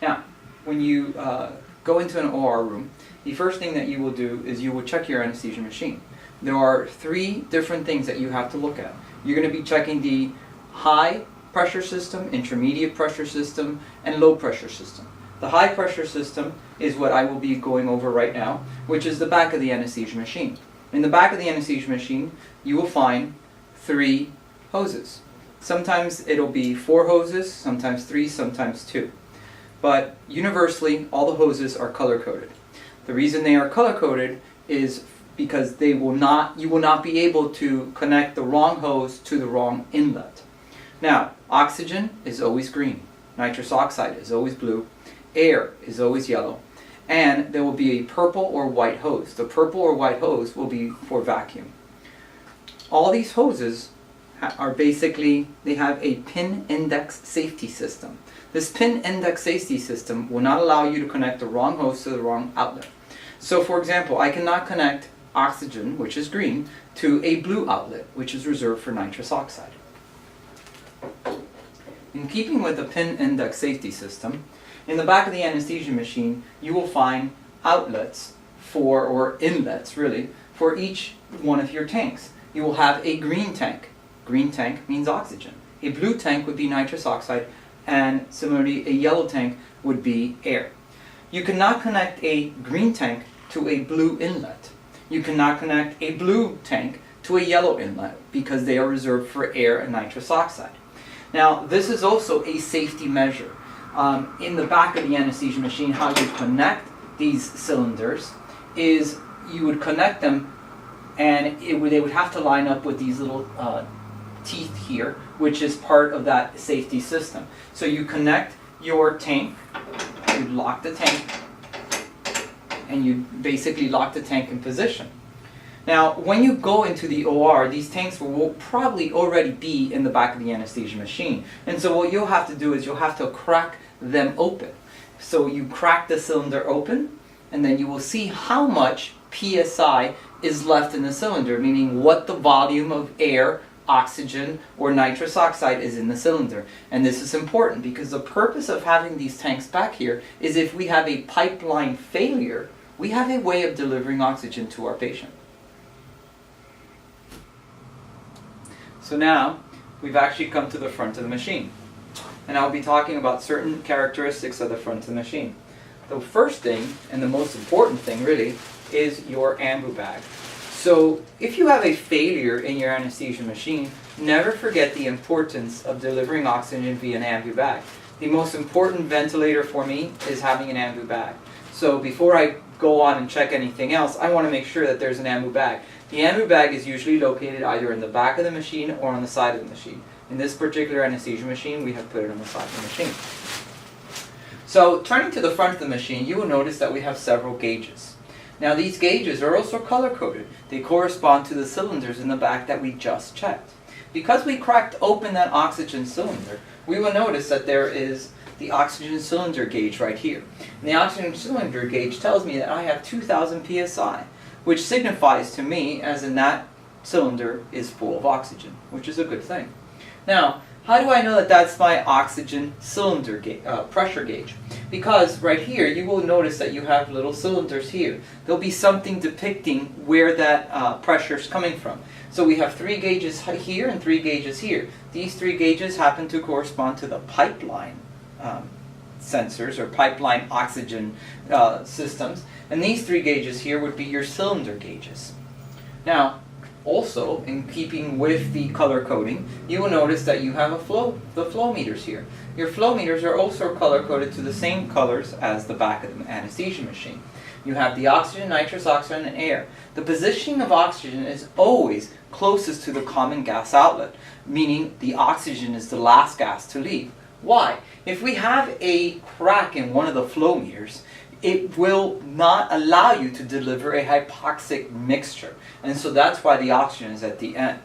Now, when you go into an OR room, the first thing that you will do is you will check your anesthesia machine. There are 3 different things that you have to look at. You're going to be checking the high pressure system, intermediate pressure system, and low pressure system. The high pressure system is what I will be going over right now, which is the back of the anesthesia machine. In the back of the anesthesia machine, you will find 3 hoses. Sometimes it'll be 4 hoses, sometimes 3, sometimes 2. But universally, all the hoses are color-coded. The reason they are color-coded is because you will not be able to connect the wrong hose to the wrong inlet. Now, oxygen is always green, nitrous oxide is always blue, air is always yellow, and there will be a purple or white hose. The purple or white hose will be for vacuum. All these hoses are basically, they have a pin index safety system. This pin index safety system will not allow you to connect the wrong hose to the wrong outlet. So for example, I cannot connect oxygen, which is green, to a blue outlet, which is reserved for nitrous oxide. In keeping with the pin index safety system, in the back of the anesthesia machine, you will find outlets or inlets really, for each one of your tanks. You will have a green tank. Green tank means oxygen. A blue tank would be nitrous oxide, and similarly a yellow tank would be air. You cannot connect a green tank to a blue inlet. You cannot connect a blue tank to a yellow inlet because they are reserved for air and nitrous oxide. Now, this is also a safety measure. In the back of the anesthesia machine, how you connect these cylinders is you would connect them, and they would have to line up with these little teeth here, which is part of that safety system. So you connect your tank, you lock the tank, and you basically lock the tank in position. Now, when you go into the OR, these tanks will probably already be in the back of the anesthesia machine. And so what you'll have to do is you'll have to crack them open. So you crack the cylinder open, and then you will see how much PSI is left in the cylinder, meaning what the volume of air, oxygen, or nitrous oxide is in the cylinder. And this is important because the purpose of having these tanks back here is if we have a pipeline failure, we have a way of delivering oxygen to our patient. So now, we've actually come to the front of the machine. And I'll be talking about certain characteristics of the front of the machine. The first thing, and the most important thing really, is your ambu bag. So if you have a failure in your anesthesia machine, never forget the importance of delivering oxygen via an ambu bag. The most important ventilator for me is having an ambu bag. So before I go on and check anything else, I want to make sure that there's an ambu bag. The ambu bag is usually located either in the back of the machine or on the side of the machine. In this particular anesthesia machine, we have put it on the side of the machine. So turning to the front of the machine, you will notice that we have several gauges. Now these gauges are also color-coded. They correspond to the cylinders in the back that we just checked. Because we cracked open that oxygen cylinder, we will notice that there is the oxygen cylinder gauge right here. And the oxygen cylinder gauge tells me that I have 2,000 psi, which signifies to me as in that cylinder is full of oxygen, which is a good thing. Now, how do I know that that's my oxygen cylinder pressure gauge? Because right here, you will notice that you have little cylinders here. There'll be something depicting where that pressure is coming from. So we have 3 gauges here and 3 gauges here. These 3 gauges happen to correspond to the pipeline sensors or pipeline oxygen systems. And these 3 gauges here would be your cylinder gauges. Now, also, in keeping with the color coding, you will notice that you have the flow meters here. Your flow meters are also color coded to the same colors as the back of the anesthesia machine. You have the oxygen, nitrous oxide, and air. The positioning of oxygen is always closest to the common gas outlet, meaning the oxygen is the last gas to leave. Why? If we have a crack in one of the flow meters, it will not allow you to deliver a hypoxic mixture. And so that's why the oxygen is at the end.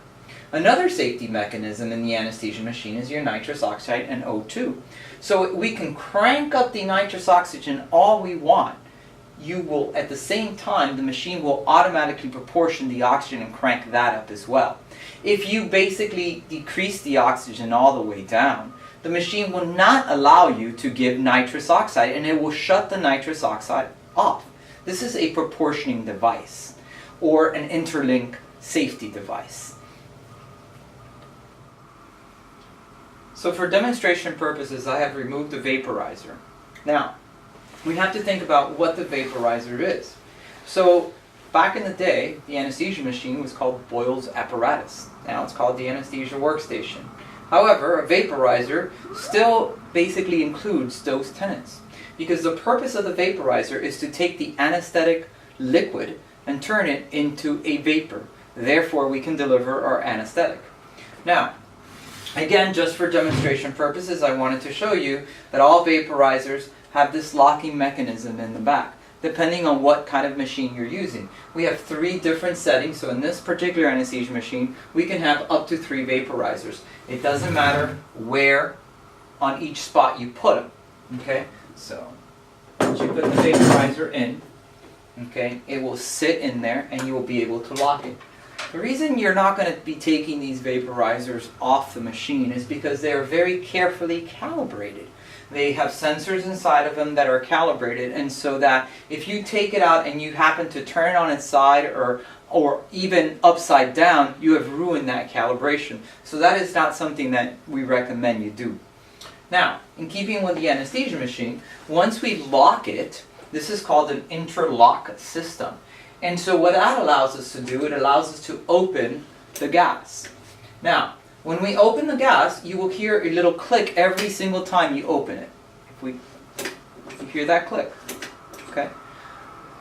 Another safety mechanism in the anesthesia machine is your nitrous oxide and O2. So we can crank up the nitrous oxygen all we want. You will, at the same time, the machine will automatically proportion the oxygen and crank that up as well. If you basically decrease the oxygen all the way down, the machine will not allow you to give nitrous oxide, and it will shut the nitrous oxide off. This is a proportioning device, or an interlink safety device. So for demonstration purposes, I have removed the vaporizer. Now, we have to think about what the vaporizer is. So back in the day, the anesthesia machine was called Boyle's apparatus. Now it's called the anesthesia workstation. However, a vaporizer still basically includes those tenets, because the purpose of the vaporizer is to take the anesthetic liquid and turn it into a vapor. Therefore, we can deliver our anesthetic. Now, again, just for demonstration purposes, I wanted to show you that all vaporizers have this locking mechanism in the back, depending on what kind of machine you're using. We have 3 different settings, so in this particular anesthesia machine, we can have up to 3 vaporizers. It doesn't matter where on each spot you put them. Okay, so once you put the vaporizer in, okay, it will sit in there and you will be able to lock it. The reason you're not going to be taking these vaporizers off the machine is because they are very carefully calibrated. They have sensors inside of them that are calibrated, and so that if you take it out and you happen to turn it on its side or even upside down, you have ruined that calibration. So that is not something that we recommend you do. Now, in keeping with the anesthesia machine, once we lock it, this is called an interlock system. And so what that allows us to do, it allows us to open the gas. Now, when we open the gas, you will hear a little click every single time you open it. You hear that click, okay?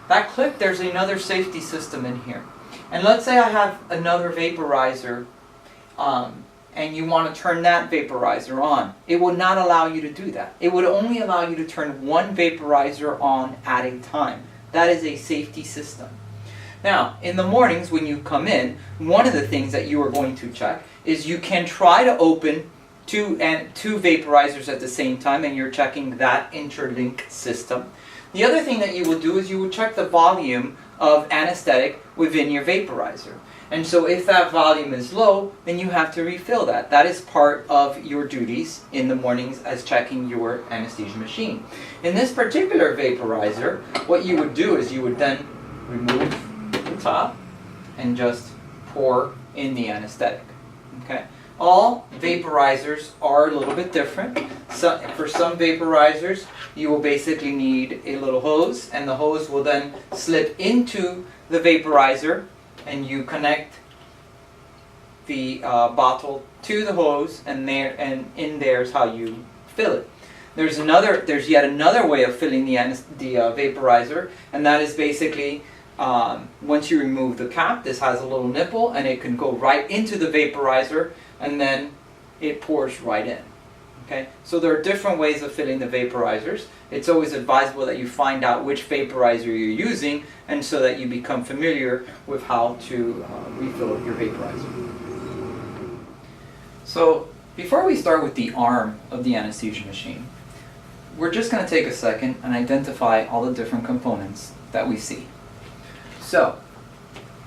That click, there's another safety system in here. And let's say I have another vaporizer, and you want to turn that vaporizer on. It will not allow you to do that. It would only allow you to turn one vaporizer on at a time. That is a safety system. Now, in the mornings when you come in, one of the things that you are going to check is you can try to open two vaporizers at the same time, and you're checking that interlink system. The other thing that you will do is you will check the volume of anesthetic within your vaporizer. And so if that volume is low, then you have to refill that. That is part of your duties in the mornings as checking your anesthesia machine. In this particular vaporizer, what you would do is you would then remove the top and just pour in the anesthetic. Okay? All vaporizers are a little bit different. So, for some vaporizers, you will basically need a little hose, and the hose will then slip into the vaporizer, and you connect the bottle to the hose, and in there is how you fill it. There's yet another way of filling the vaporizer, and that is basically once you remove the cap, this has a little nipple, and it can go right into the vaporizer, and then it pours right in. Okay? So there are different ways of filling the vaporizers. It's always advisable that you find out which vaporizer you're using, and so that you become familiar with how to refill your vaporizer. So before we start with the arm of the anesthesia machine, we're just going to take a second and identify all the different components that we see. So,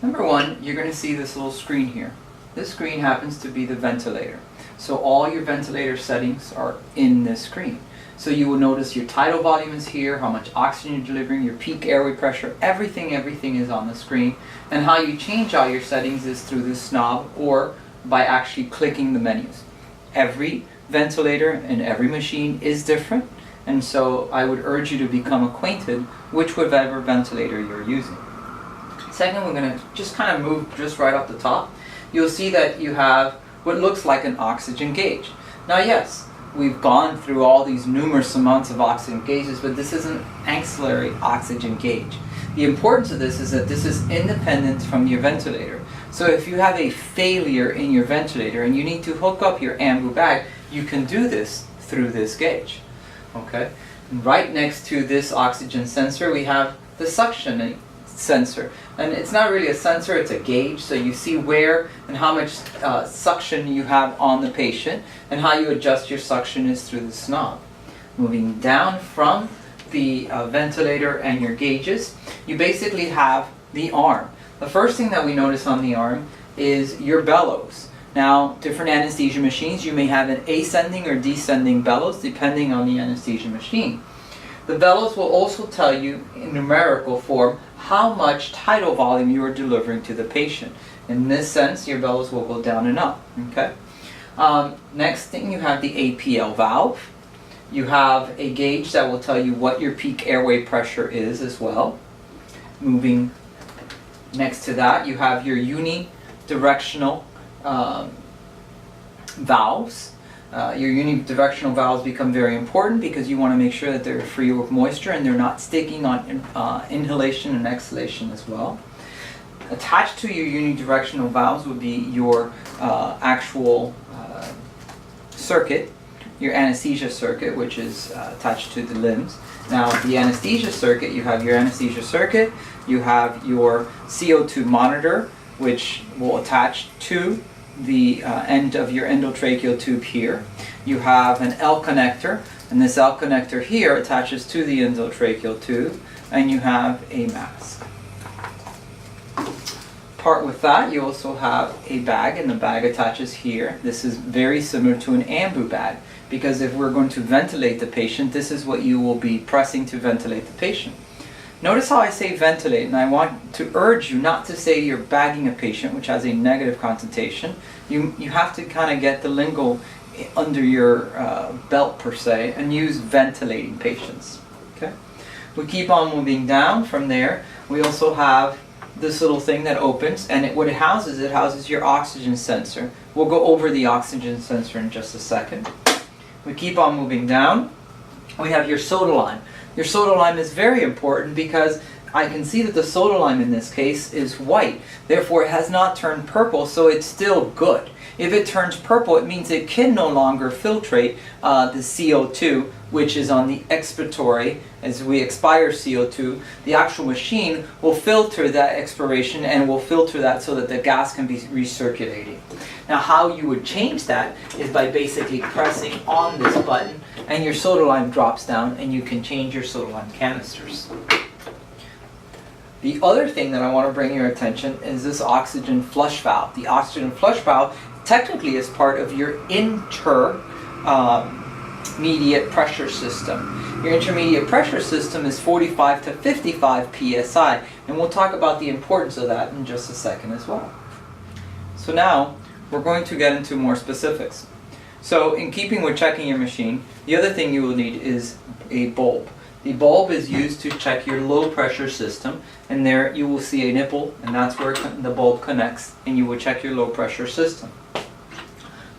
number one, you're going to see this little screen here. This screen happens to be the ventilator. So all your ventilator settings are in this screen. So you will notice your tidal volume is here, how much oxygen you're delivering, your peak airway pressure, everything is on the screen. And how you change all your settings is through this knob or by actually clicking the menus. Every ventilator and every machine is different, and so I would urge you to become acquainted with whatever ventilator you're using. Second, we're going to just kind of move just right off the top. You'll see that you have what looks like an oxygen gauge. Now yes, we've gone through all these numerous amounts of oxygen gauges, but this is an ancillary oxygen gauge. The importance of this is that this is independent from your ventilator. So if you have a failure in your ventilator and you need to hook up your ambu bag, you can do this through this gauge. Okay? And right next to this oxygen sensor, we have the suction sensor. And it's not really a sensor, it's a gauge, so you see where and how much suction you have on the patient, and how you adjust your suction is through this knob. Moving down from the ventilator and your gauges, you basically have the arm. The first thing that we notice on the arm is your bellows. Now, different anesthesia machines, you may have an ascending or descending bellows depending on the anesthesia machine. The bellows will also tell you in numerical form how much tidal volume you are delivering to the patient. In this sense, your bellows will go down and up. Okay. Next thing, you have the APL valve. You have a gauge that will tell you what your peak airway pressure is as well. Moving next to that, you have your unidirectional valves. Your unidirectional valves become very important because you want to make sure that they're free of moisture and they're not sticking on inhalation and exhalation as well. Attached to your unidirectional valves would be your actual circuit, your anesthesia circuit, which is attached to the limbs. Now, the anesthesia circuit, you have your anesthesia circuit, you have your CO2 monitor, which will attach to the end of your endotracheal tube here. You have an L connector, and this L connector here attaches to the endotracheal tube, and you have a mask. Part with that, you also have a bag, and the bag attaches here. This is very similar to an ambu bag, because if we're going to ventilate the patient, this is what you will be pressing to ventilate the patient. Notice how I say ventilate, and I want to urge you not to say you're bagging a patient, which has a negative connotation. You have to kind of get the lingo under your belt per se and use ventilating patients. Okay? We keep on moving down from there. We also have this little thing that opens, and what it houses your oxygen sensor. We'll go over the oxygen sensor in just a second. We keep on moving down. We have your soda lime. Your soda lime is very important because I can see that the soda lime in this case is white. Therefore, it has not turned purple, so it's still good. If it turns purple, it means it can no longer filtrate the CO2, which is on the expiratory. As we expire CO2, the actual machine will filter that expiration and will filter that so that the gas can be recirculating. Now, how you would change that is by basically pressing on this button, and your soda lime drops down, and you can change your soda lime canisters. The other thing that I want to bring your attention is this oxygen flush valve. The oxygen flush valve technically is part of your intermediate pressure system. Your intermediate pressure system is 45 to 55 psi, and we'll talk about the importance of that in just a second as well. So now we're going to get into more specifics. So in keeping with checking your machine, the other thing you will need is a bulb. The bulb is used to check your low pressure system, and there you will see a nipple, and that's where the bulb connects, and you will check your low pressure system.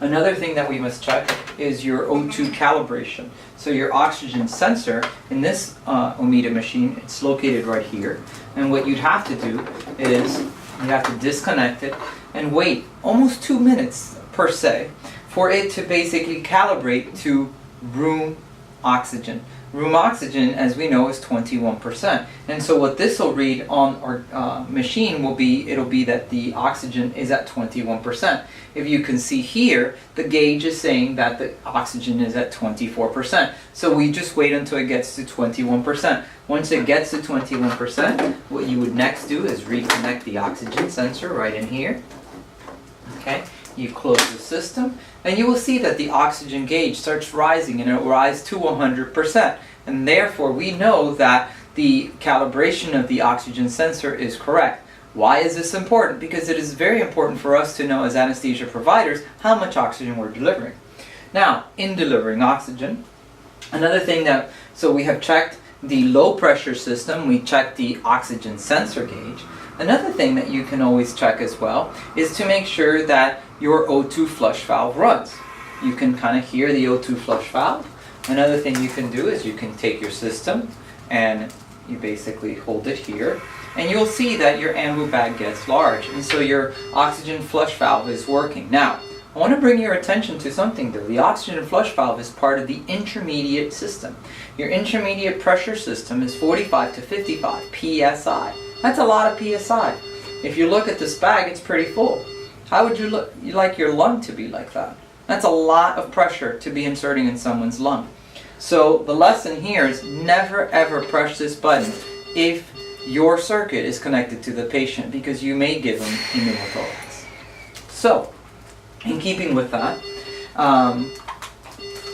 Another thing that we must check is your O2 calibration. So your oxygen sensor in this Omeda machine, it's located right here, and what you'd have to do is you have to disconnect it and wait almost 2 minutes per se for it to basically calibrate to room oxygen. Room oxygen, as we know, is 21%. And so what this will read on our machine will be, it'll be that the oxygen is at 21%. If you can see here, the gauge is saying that the oxygen is at 24%. So we just wait until it gets to 21%. Once it gets to 21%, what you would next do is reconnect the oxygen sensor right in here. Okay? You close the system, and you will see that the oxygen gauge starts rising, and it will rise to 100%. And therefore, we know that the calibration of the oxygen sensor is correct. Why is this important? Because it is very important for us to know as anesthesia providers how much oxygen we're delivering. Now, in delivering oxygen, another thing so we have checked the low pressure system, we checked the oxygen sensor gauge. Another thing that you can always check as well is to make sure that your O2 flush valve runs. You can kind of hear the O2 flush valve. Another thing you can do is you can take your system and you basically hold it here, and you'll see that your ambu bag gets large, and so your oxygen flush valve is working. Now, I want to bring your attention to something though. The oxygen flush valve is part of the intermediate system. Your intermediate pressure system is 45 to 55 psi. That's a lot of psi. If you look at this bag, it's pretty full. How would you like your lung to be like that? That's a lot of pressure to be inserting in someone's lung. So the lesson here is never ever press this button if your circuit is connected to the patient, because you may give them a pneumothorax. So In keeping with that,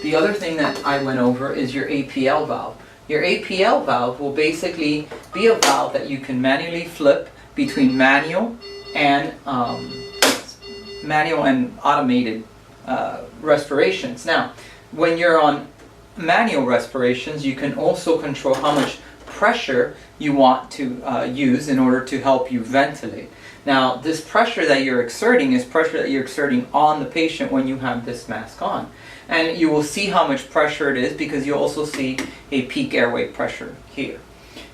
the other thing that I went over is your APL valve. Your APL valve will basically be a valve that you can manually flip between manual and automated respirations. Now, when you're on manual respirations, you can also control how much pressure you want to use in order to help you ventilate. Now, this pressure that you're exerting is pressure that you're exerting on the patient when you have this mask on. And you will see how much pressure it is because you also see a peak airway pressure here.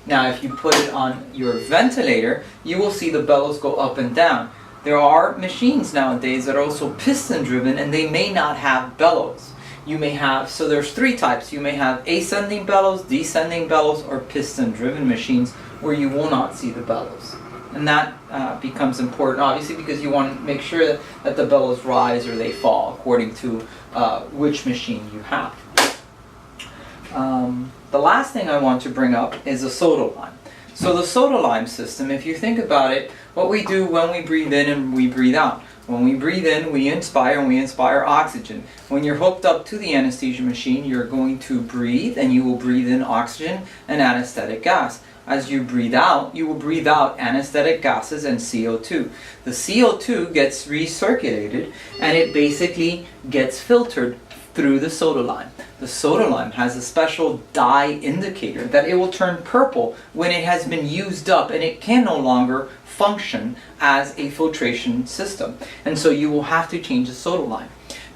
Now, if you put it on your ventilator, you will see the bellows go up and down. There are machines nowadays that are also piston driven and they may not have bellows. You may have, so there's three types. You may have ascending bellows, descending bellows, or piston driven machines where you will not see the bellows. And that becomes important, obviously, because you want to make sure that the bellows rise or they fall according to which machine you have. The last thing I want to bring up is a Sodalime. So the Sodalime system, if you think about it, what we do when we breathe in and we breathe out. When we breathe in, we inspire and we inspire oxygen. When you're hooked up to the anesthesia machine, you're going to breathe and you will breathe in oxygen and anesthetic gas. As you breathe out, you will breathe out anesthetic gases and CO2. The CO2 gets recirculated and it basically gets filtered through the Sodalime. The Sodalime has a special dye indicator that it will turn purple when it has been used up and it can no longer function as a filtration system. And so you will have to change the Sodalime.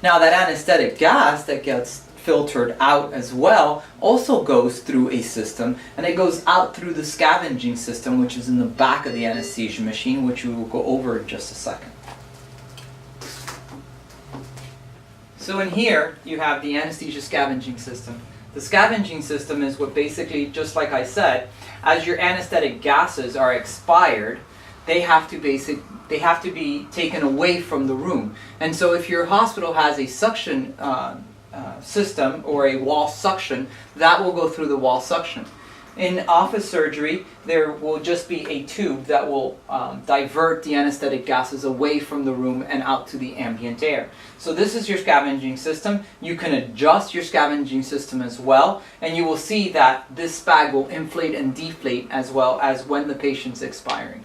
Now that anesthetic gas that gets filtered out as well also goes through a system, and it goes out through the scavenging system, which is in the back of the anesthesia machine, which we will go over in just a second. So in here you have the anesthesia scavenging system. The scavenging system is what basically, just like I said, as your anesthetic gases are expired, they have to be taken away from the room. And so if your hospital has a suction system or a wall suction, that will go through the wall suction. In office surgery, there will just be a tube that will divert the anesthetic gases away from the room and out to the ambient air. So this is your scavenging system. You can adjust your scavenging system as well, and you will see that this bag will inflate and deflate as well as when the patient's expiring.